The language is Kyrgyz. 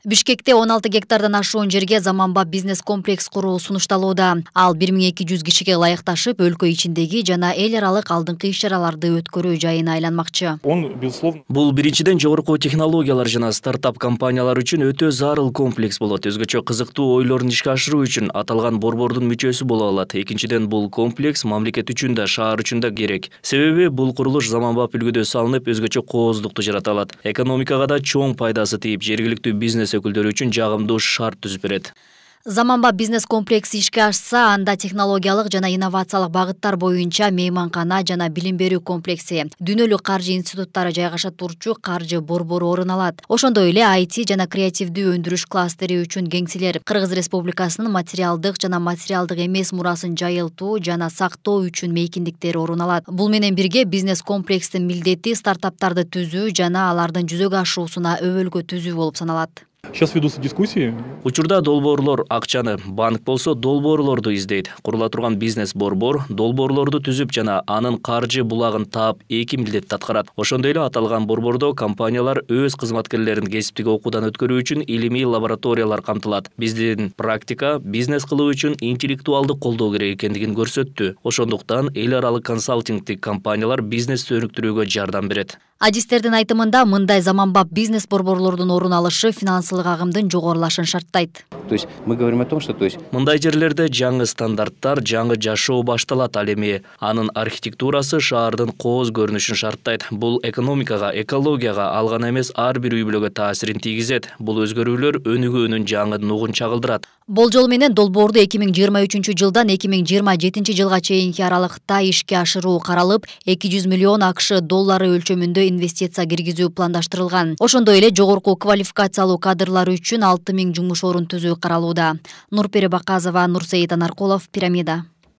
Бишкекте 16 гектардан ашуун жерге заманбап бизнес комплекс куруу сунушталууда. Ал 1200 кишиге ылайыкташып, өлкө ичиндеги жана эл аралык алдыңкы иш-чараларды өткөрүү жайына айланмакчы. Бул биринчиден жогорку технологиялар жана стартап компаниялар үчүн өтө зарыл комплекс болот. Өзгөчө кызыктуу ойлорун ишке ашыруу үчүн аталган борбордун мүчөсү боло алат. Экинчиден, бул комплекс мамлекет үчүн да, шаар үчүн да керек. Себеби бул курулуш заманбап үлгүдө салынып, өзгөчө кооздукту жарата алат. Экономикага да чоң пайдасы тийип, жергиликтүү бизнес өкүлдөрү үчүн жагымдуу шарт түзүп берет. Заманбап бизнес комплекси ишке ашса, анда технологиялык жана инновациялык багыттар боюнча мейманкана жана билим берүү комплекси, дүйнөлүк каржы институттары жайгаша турчу каржы борбору орун алат. Ошондой эле IT жана креативдүү өндүрүш кластери үчүн кеңселер, Кыргыз Республикасынын материалдык жана материалдык эмес мурасын жайылтуу жана сактоо үчүн мейкиндиктер орун алат. Бул менен бирге бизнес комплекстин милдети стартаптарды түзүү жана алардын жүзөгө ашуусуна өбөлгө түзүү болуп саналат. Сейчас ведутся дискуссии. Учурда долбоорлор акчаны, банк болсо долбоорлорду издейт. Курула турган бизнес борбор долбоорлорду түзүп жана анын каржы булагын таап эки милдетти аткарат. Ошондой эле аталган борбордо компаниялар өз кызматкерлерин кесиптик окуудан өткөрүү үчүн илимий лабораториялар камтылат. Биздин практика бизнес кылуу үчүн интеллектуалдык колдоо керек экендигин көрсөттү. Ошондуктан эл аралык консалтингтик компаниялар бизнес өнүктүрүүгө жардам берет. Адистердин айтымында, мындай заманбап бизнес борборлордун орун алышы финансылык агымдын жогорулашын шарттайт. То есть мы говорим о том, что мындай жерлерде жаңы стандарттар, жаңы жашоо башталат. Ал эми анын архитектурасы шаардын кооз көрүнүшүн шарттайт. Бул экономикага, экологияга, ал гана эмес ар бир үй бүлөгө таасирин тийгизет. Бул өзгөрүүлөр өнүгүүнүн жаңы нугун чагылдырат. Болжол менен долбоорду 2023 жылдан 2027 жылга чейинки аралыкта ишке ашыруу каралып, 200 миллион АКШ доллары өлчөмүндө инвестиция киргизүү пландаштырылган. Ошондой эле жогорку квалификациялуу кадрлар үчүн 6000 жумуш орун түзүү каралууда. Нурпери Баказова, Нурсейит Анаркулов, Пирамида.